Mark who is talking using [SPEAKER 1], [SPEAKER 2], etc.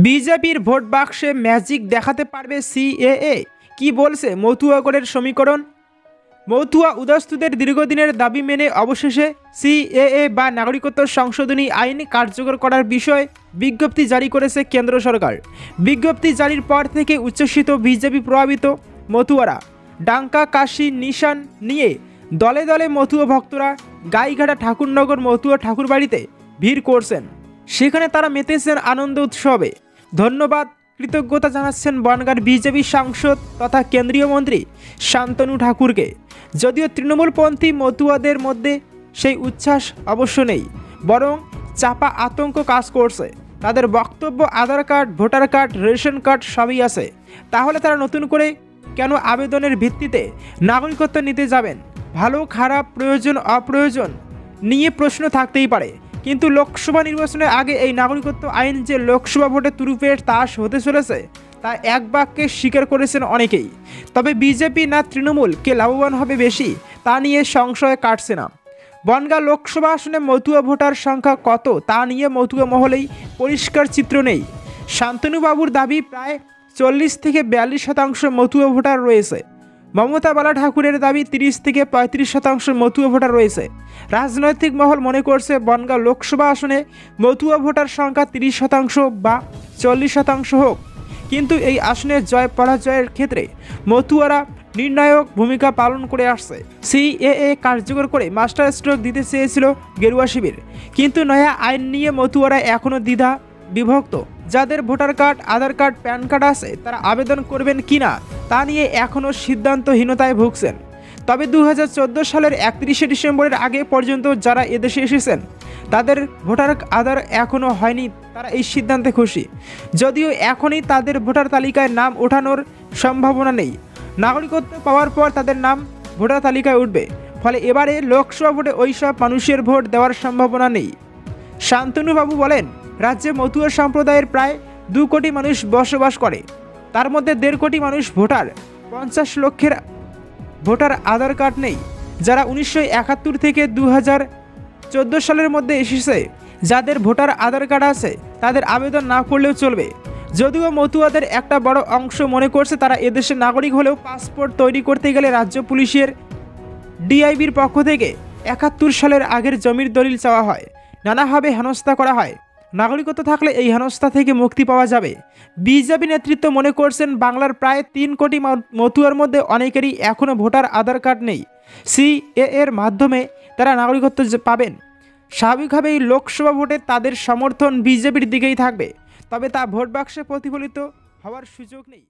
[SPEAKER 1] বিজেপির ভোট বাক্সে ম্যাজিক দেখাতে পারবে সিএএ, কি বলছে মতুয়াগড়ের সমীকরণ। মতুয়া উদাস্তুদের দীর্ঘদিনের দাবি মেনে অবশেষে সিএএ বা নাগরিকত্ব সংশোধনী আইন কার্যকর করার বিষয়ে বিজ্ঞপ্তি জারি করেছে কেন্দ্র সরকার। বিজ্ঞপ্তি জারির পর থেকে উচ্ছ্বসিত বিজেপি প্রভাবিত মতুয়ারা ডাঙ্কা কাশি নিশান নিয়ে দলে দলে মতুয়া ভক্তরা গাইঘাটা ঠাকুরনগর মতুয়া ঠাকুরবাড়িতে ভিড় করছেন। সেখানে তারা মেতেছেন আনন্দ উৎসবে। ধন্যবাদ কৃতজ্ঞতা জানাচ্ছেন বনগাঁর বিজেপি সাংসদ তথা কেন্দ্রীয় মন্ত্রী শান্তনু ঠাকুরকে। যদিও তৃণমূলপন্থী মতুয়াদের মধ্যে সেই উচ্ছ্বাস অবশ্য নেই, বরং চাপা আতঙ্ক কাজ করছে। তাদের বক্তব্য, Aadhaar card, voter card, ration card সবই আছে, তাহলে তারা নতুন করে কেন আবেদনের ভিত্তিতে নাগরিকত্ব নিতে যাবেন? ভালো খারাপ, প্রয়োজন অপ্রয়োজন নিয়ে প্রশ্ন থাকতেই পারে, কিন্তু লোকসভা নির্বাচনের আগে এই নাগরিকত্ব আইন যে লোকসভা ভোটে তুরুপের তাস হতে চলেছে তা এক বাক্যে স্বীকার করেছেন অনেকেই। তবে বিজেপি না তৃণমূল কে লাভবান হবে বেশি তা নিয়ে সংশয় কাটছে না। বনগাঁ লোকসভা আসনে মতুয়া ভোটার সংখ্যা কত তা নিয়ে মতুয়া মহলেই পরিষ্কার চিত্র নেই। শান্তনুবাবুর দাবি প্রায় 40 থেকে 42% মতুয়া ভোটার রয়েছে। মমতা বালা ঠাকুরের দাবি 30 থেকে 35% মতুয়া ভোটার রয়েছে। রাজনৈতিক মহল মনে করছে বনগাঁ লোকসভা আসনে মতুয়া ভোটার সংখ্যা 30% বা 40% হোক, কিন্তু এই আসনের জয় পরাজয়ের ক্ষেত্রে মতুয়ারা নির্ণায়ক ভূমিকা পালন করে আসছে। সিএএ কার্যকর করে মাস্টার স্ট্রোক দিতে চেয়েছিল গেরুয়া শিবির, কিন্তু নয়া আইন নিয়ে মতুয়ারা এখনও দ্বিধা বিভক্ত। যাদের ভোটার কার্ড, আধার কার্ড, প্যান কার্ড আছে তারা আবেদন করবেন কিনা তা নিয়ে এখনও সিদ্ধান্তহীনতায় ভুগছেন। তবে 2014 সালের 31শে ডিসেম্বরের আগে পর্যন্ত যারা এদেশে এসেছেন তাদের ভোটার আধার এখনও হয়নি, তারা এই সিদ্ধান্তে খুশি। যদিও এখনই তাদের ভোটার তালিকায় নাম ওঠানোর সম্ভাবনা নেই, নাগরিকত্ব পাওয়ার পর তাদের নাম ভোটার তালিকায় উঠবে, ফলে এবারে লোকসভা ভোটে ওই সব মানুষের ভোট দেওয়ার সম্ভাবনা নেই। শান্তনুবাবু বলেন, রাজ্যে মতুয়া সম্প্রদায়ের প্রায় 2 কোটি মানুষ বসবাস করে, তার মধ্যে 1.5 কোটি মানুষ ভোটার। 50 লক্ষের ভোটার আধার কার্ড নেই, যারা 1971 থেকে 2014 সালের মধ্যে এসেছে। যাদের ভোটার আধার কার্ড আছে তাদের আবেদন না করলেও চলবে। যদিও মতুয়াদের একটা বড় অংশ মনে করছে তারা এদেশের নাগরিক হলেও পাসপোর্ট তৈরি করতে গেলে রাজ্য পুলিশের ডিআইবির পক্ষ থেকে 71 সালের আগের জমির দলিল চাওয়া হয়, নানাভাবে হেনস্থা করা হয়। নাগরিকত্ব থাকলে এই হেনস্থা থেকে মুক্তি পাওয়া যাবে। বিজেপি নেতৃত্ব মনে করছেন বাংলার প্রায় 3 কোটি মতুয়ার মধ্যে অনেকেরই এখনও ভোটার আধার কার্ড নেই। সিএএ এর মাধ্যমে তারা নাগরিকত্ব পাবেন। স্বাভাবিকভাবেই লোকসভা ভোটে তাদের সমর্থন বিজেপির দিকেই থাকবে, তবে তা ভোট বাক্সে প্রতিফলিত হওয়ার সুযোগ নেই।